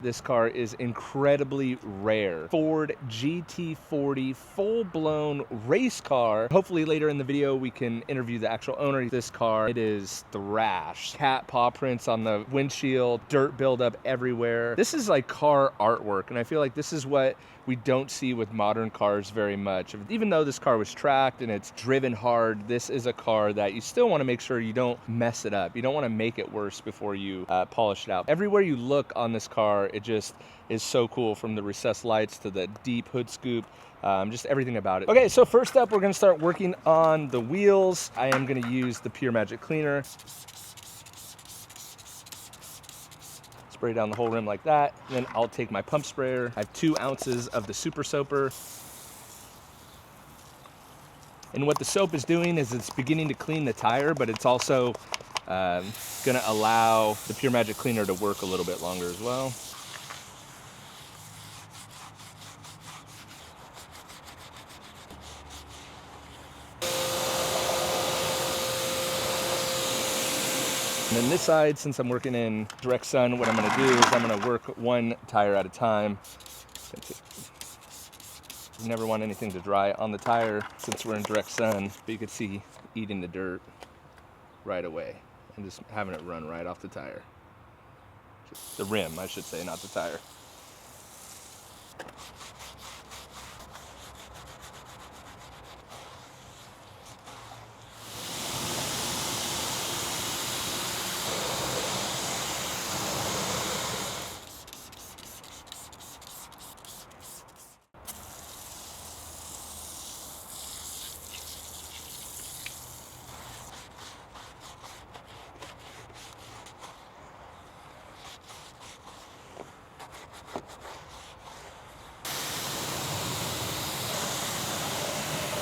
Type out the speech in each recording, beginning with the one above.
This car is incredibly rare. Ford GT40 full-blown race car. Hopefully later in the video we can interview the actual owner of this car. It is thrashed. Cat paw prints on the windshield, dirt buildup everywhere. This is like car artwork, and I feel like this is what we don't see with modern cars very much. Even though this car was tracked and it's driven hard, this is a car that you still want to make sure you don't mess it up. You don't want to make it worse before you polish it out. Everywhere you look on this car, it just is so cool, from the recessed lights to the deep hood scoop, just everything about it. Okay, so first up, we're gonna start working on the wheels. I am gonna use the Pure Magic cleaner. Spray down the whole rim like that. And then I'll take my pump sprayer. I have 2 ounces of the Super Soaper. And what the soap is doing is it's beginning to clean the tire, but it's also gonna allow the Pure Magic cleaner to work a little bit longer as well. And then this side, since I'm working in direct sun, what I'm gonna do is I'm gonna work one tire at a time. You never want anything to dry on the tire since we're in direct sun, but you can see eating the dirt right away and just having it run right off the tire. The rim, I should say, not the tire.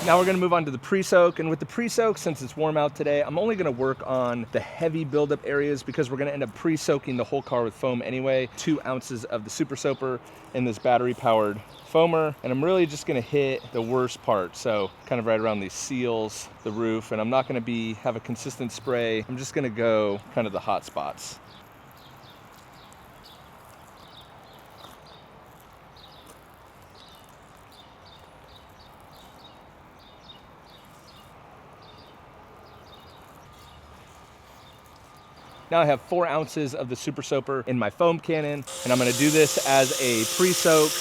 Now we're gonna move on to the pre-soak, and with the pre-soak, since it's warm out today, I'm only gonna work on the heavy buildup areas because we're gonna end up pre-soaking the whole car with foam anyway. 2 ounces of the Super Soaper in this battery-powered foamer, and I'm really just gonna hit the worst part, so kind of right around these seals, the roof, and I'm not gonna have a consistent spray. I'm just gonna go kind of the hot spots. Now I have 4 ounces of the Super Soaper in my foam cannon, and I'm gonna do this as a pre-soak.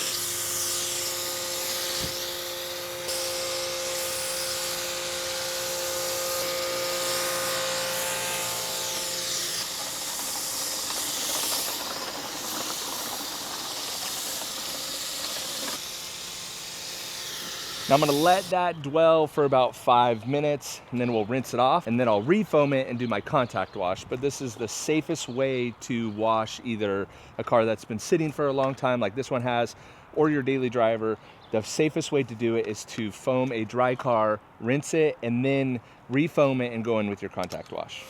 Now I'm gonna let that dwell for about 5 minutes, and then we'll rinse it off, and then I'll refoam it and do my contact wash. But this is the safest way to wash either a car that's been sitting for a long time like this one has, or your daily driver. The safest way to do it is to foam a dry car, rinse it, and then refoam it and go in with your contact wash.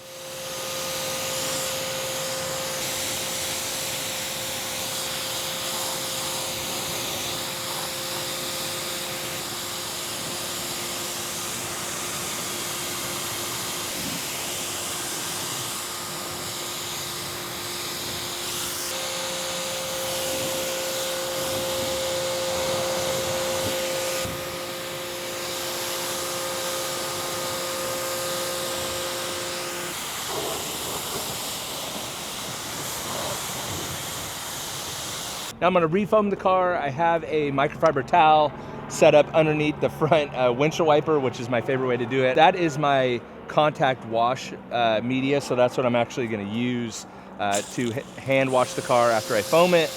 Now I'm gonna refoam the car. I have a microfiber towel set up underneath the front windshield wiper, which is my favorite way to do it. That is my contact wash media, so that's what I'm actually gonna use to hand wash the car after I foam it.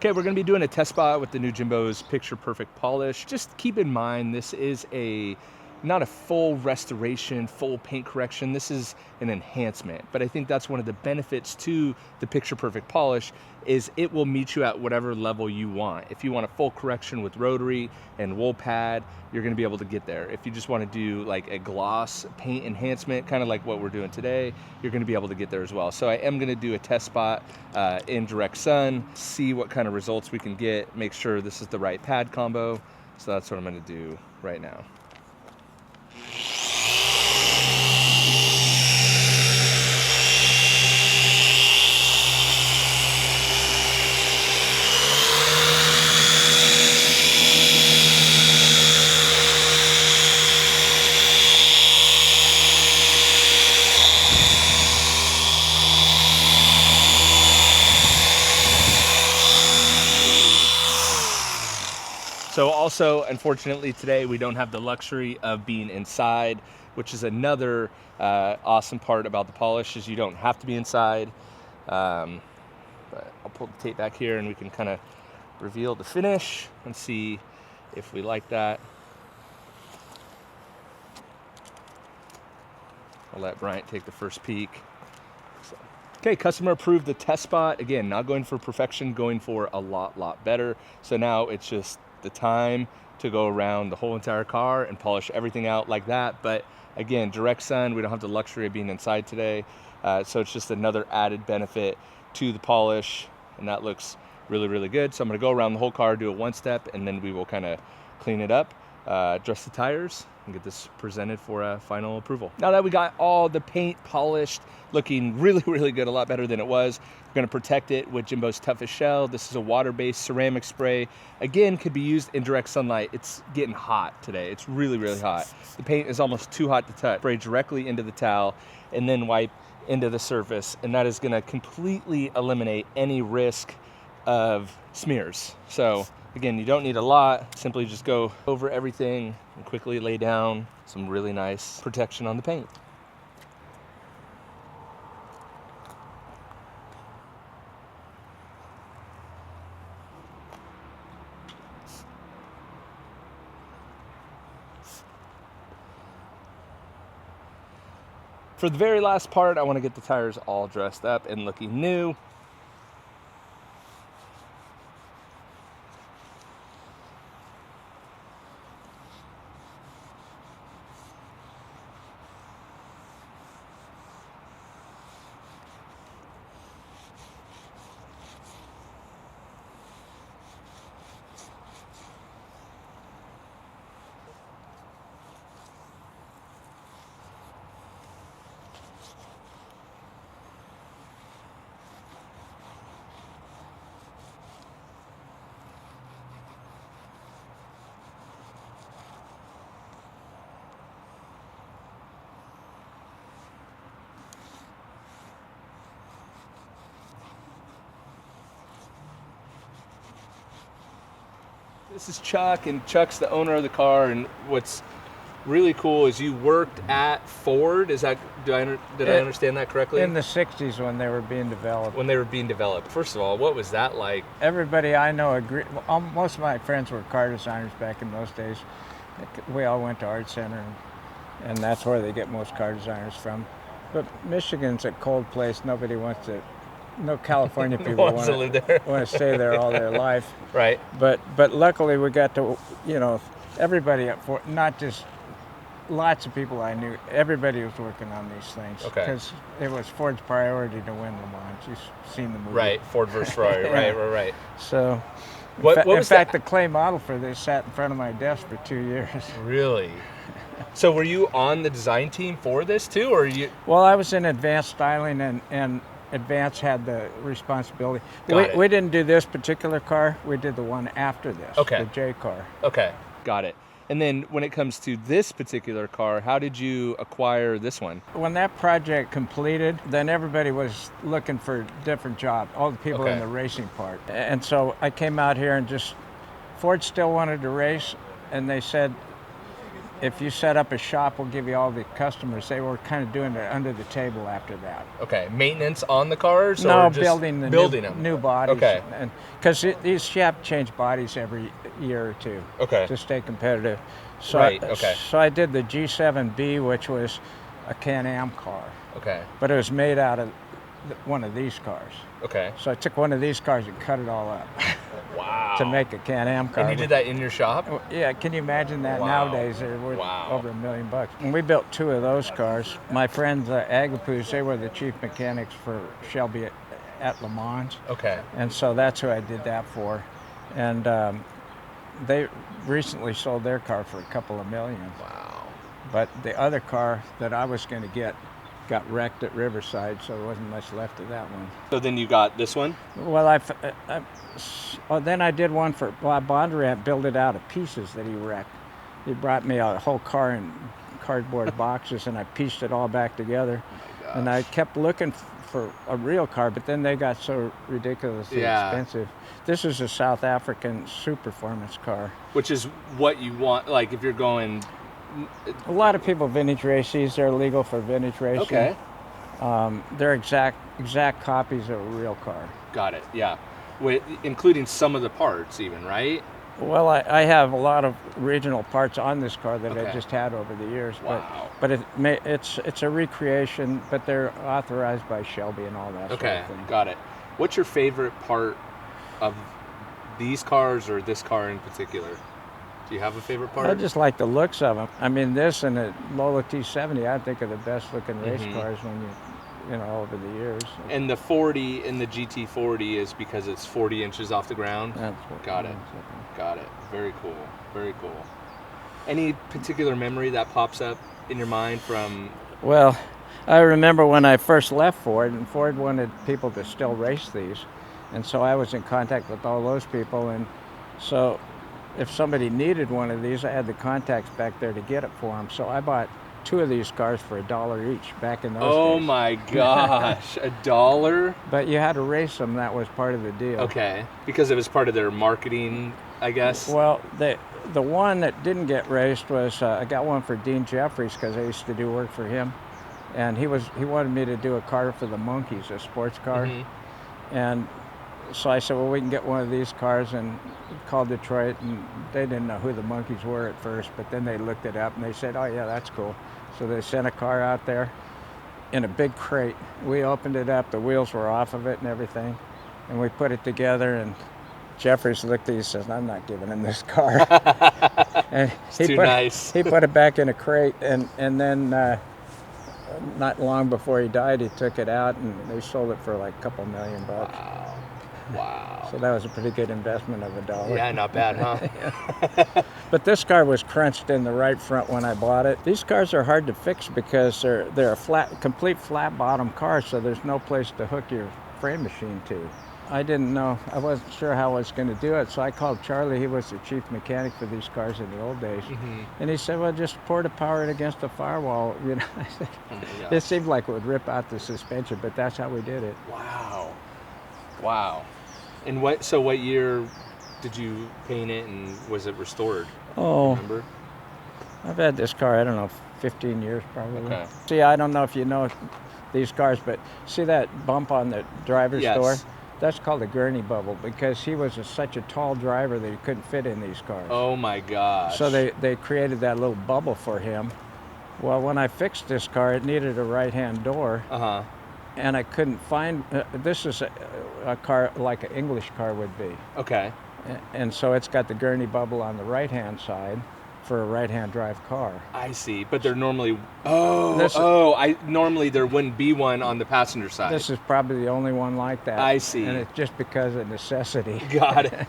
Okay, we're gonna be doing a test spot with the new Jimbo's Picture Perfect polish. Just keep in mind, this is not a full restoration, full paint correction. This is an enhancement, but I think that's one of the benefits to the Picture Perfect polish is it will meet you at whatever level you want. If you want a full correction with rotary and wool pad, you're gonna be able to get there. If you just wanna do like a gloss paint enhancement, kind of like what we're doing today, you're gonna be able to get there as well. So I am gonna do a test spot in direct sun, see what kind of results we can get, make sure this is the right pad combo. So that's what I'm gonna do right now. So also, unfortunately today, we don't have the luxury of being inside, which is another awesome part about the polish is you don't have to be inside. But I'll pull the tape back here and we can kind of reveal the finish and see if we like that. I'll let Bryant take the first peek. So, okay, customer approved the test spot. Again, not going for perfection, going for a lot better. So now it's just the time to go around the whole entire car and polish everything out like that. But again, direct sun, we don't have the luxury of being inside today. So it's just another added benefit to the polish, and that looks really good. So I'm gonna go around the whole car, do it one step, and then we will kind of clean it up, adjust the tires, and get this presented for a final approval. Now that we got all the paint polished, looking really good, a lot better than it was, we're gonna protect it with Jimbo's Toughest Shell. This is a water-based ceramic spray. Again, could be used in direct sunlight. It's getting hot today. It's really hot. The paint is almost too hot to touch. Spray directly into the towel and then wipe into the surface, and that is gonna completely eliminate any risk of smears. So again, you don't need a lot. Simply just go over everything and quickly lay down some really nice protection on the paint. For the very last part, I want to get the tires all dressed up and looking new. This is Chuck, and Chuck's the owner of the car, and what's really cool is you worked at Ford. Is that, did I understand that correctly? In the 60s when they were being developed. When they were being developed. First of all, what was that like? Everybody I know agreed. Most of my friends were car designers back in those days. We all went to Art Center, and that's where they get most car designers from. But Michigan's a cold place. Nobody wants to. No California people want to stay there all their life. Right. But luckily we got to, everybody at Ford, not just lots of people I knew, everybody was working on these things. Okay. Because it was Ford's priority to win Le Mans. You've seen the movie. Right, Ford versus Ferrari. Yeah. Right. So, in fact, the clay model for this sat in front of my desk for 2 years. Really? So were you on the design team for this too, or you? Well, I was in advanced styling, and Advance had the responsibility. We didn't do this particular car. We did the one after this, the J car. Okay, got it. And then when it comes to this particular car, how did you acquire this one? When that project completed, then everybody was looking for different jobs, all the people in the racing part. And so I came out here and Ford still wanted to race, and they said, if you set up a shop, we'll give you all the customers. They were kind of doing it under the table after that. Okay, maintenance on the cars? No, or just building them? new bodies. Okay. And because these you have to change bodies every year or two. Okay. To stay competitive. So Right, okay. So I did the G7B, which was a Can-Am car, Okay. but it was made out of one of these cars. Okay. So I took one of these cars and cut it all up Wow. to make a Can-Am car. And you did that in your shop? Yeah, can you imagine that? Wow. Nowadays they're worth Wow. over $1 million. And we built 2 of those cars. My friends Agapoos, they were the chief mechanics for Shelby at Le Mans, Okay. and so that's who I did that for. And they recently sold their car for a couple of million. Wow. But the other car that I was going to get got wrecked at Riverside, so there wasn't much left of that one. So then you got this one? Well, then I did one for Bob Bondurant, built it out of pieces that he wrecked. He brought me a whole car in cardboard boxes, and I pieced it all back together. Oh And I kept looking for a real car, but then they got so ridiculously expensive. This is a South African super performance car. Which is what you want, like if you're going... A lot of people vintage race these. They're legal for vintage racing. Okay. They're exact copies of a real car. Got it, yeah. Including some of the parts even, right? Well, I have a lot of original parts on this car that Okay. I just had over the years. Wow. But it's a recreation, but they're authorized by Shelby and all that Okay, sort of thing. got it. What's your favorite part of these cars or this car in particular? Do you have a favorite part? I just like the looks of them. I mean, this and the Lola T70, I think are the best looking race cars when you know, over the years. And the 40 in the GT40 is because it's 40 inches off the ground? That's what Got it. Got it. Very cool. Very cool. Any particular memory that pops up in your mind from... Well, I remember when I first left Ford, and Ford wanted people to still race these. And so I was in contact with all those people. And so if somebody needed one of these, I had the contacts back there to get it for them. So I bought 2 of these cars for $1 each back in those days. Oh my gosh, $1? But you had to race them. That was part of the deal. Okay, because it was part of their marketing, I guess. Well, the one that didn't get raced was I got one for Dean Jeffries because I used to do work for him, and he wanted me to do a car for the Monkees, a sports car, and so I said, well, we can get one of these cars, and called Detroit, and they didn't know who the Monkees were at first, but then they looked it up and they said, oh yeah, that's cool. So they sent a car out there in a big crate. We opened it up, the wheels were off of it and everything, and we put it together, and Jeffries looked at it and says, I'm not giving him this car. And nice. He put it back in a crate, and then not long before he died, he took it out, and they sold it for like a couple $1 million. Wow. So that was a pretty good investment of $1. Yeah, not bad, huh? But this car was crunched in the right front when I bought it. These cars are hard to fix because they're a complete flat bottom car, so there's no place to hook your frame machine to. I didn't know, I wasn't sure how I was going to do it, so I called Charlie. He was the chief mechanic for these cars in the old days. And he said, well, just pour the power it against the firewall. You know, I said, it seemed like it would rip out the suspension, but that's how we did it. Wow. Wow. And what year did you paint it, and was it restored? Oh, Remember? I've had this car, I don't know, 15 years probably. Okay. See, I don't know if you know these cars, but see that bump on the driver's door? That's called a gurney bubble because he was such a tall driver that he couldn't fit in these cars. Oh my gosh. So they created that little bubble for him. Well, when I fixed this car, it needed a right-hand door. And I couldn't find, this is a car like an English car would be. Okay. And so it's got the gurney bubble on the right-hand side for a right-hand drive car. I see, but they're normally, normally there wouldn't be one on the passenger side. This is probably the only one like that. I see. And it's just because of necessity. Got it.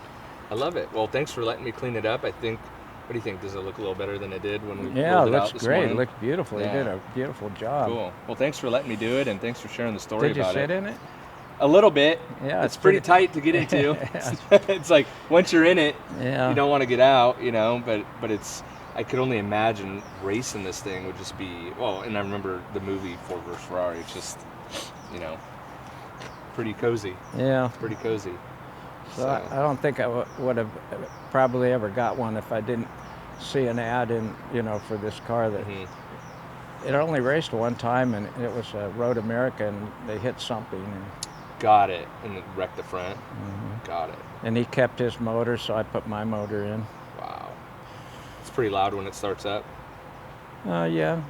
I love it. Well, thanks for letting me clean it up. I think, what do you think? Does it look a little better than it did when we rolled it out this morning? Yeah, it looks great. It looked beautiful. Yeah. He did a beautiful job. Cool. Well, thanks for letting me do it, and thanks for sharing the story about it. Did you sit in it? A little bit. Yeah, it's pretty tight to get into. It's like once you're in it, you don't want to get out, you know. But it's. I could only imagine racing this thing would just be. Well, and I remember the movie Ford vs Ferrari. It's just, you know, pretty cozy. Yeah. Pretty cozy. So I don't think I would have probably ever got one if I didn't see an ad in, you know, for this car that it only raced one time, and it was Road America, and they hit something, and Got it. And it wrecked the front. Got it. and he kept his motor, so I put my motor in. Wow. It's pretty loud when it starts up, Yeah.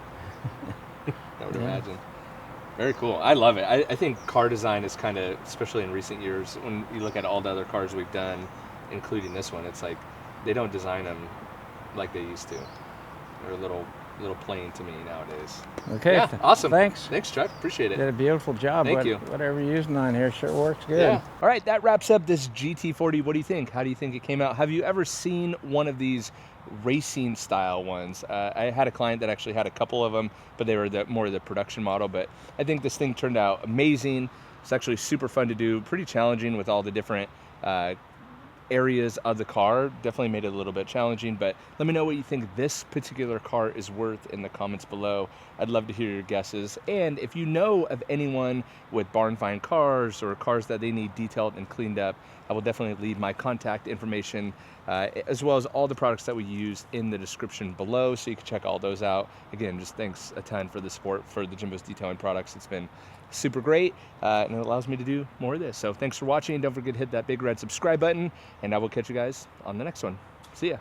I would imagine. Very cool. I love it. I think car design is kind of, especially in recent years, when you look at all the other cars we've done, including this one, it's like they don't design them like they used to. They're a little plain to me nowadays. Okay. Yeah, awesome. Thanks. Thanks, Chuck. Appreciate Did it. a beautiful job. Thank you. Whatever you're using on here sure works good. Yeah. All right, that wraps up this GT40. What do you think? How do you think it came out? Have you ever seen one of these racing style ones? I had a client that actually had a couple of them, but they were more of the production model. But I think this thing turned out amazing. It's actually super fun to do, pretty challenging with all the different areas of the car. Definitely made it a little bit challenging, but let me know what you think this particular car is worth in the comments below. I'd love to hear your guesses. And if you know of anyone with barn find cars or cars that they need detailed and cleaned up, I will definitely leave my contact information as well as all the products that we used in the description below, so you can check all those out. Again, just thanks a ton for the support for the Jimbo's Detailing products. It's been super great, and it allows me to do more of this. So thanks for watching. Don't forget to hit that big red subscribe button, and I will catch you guys on the next one. See ya.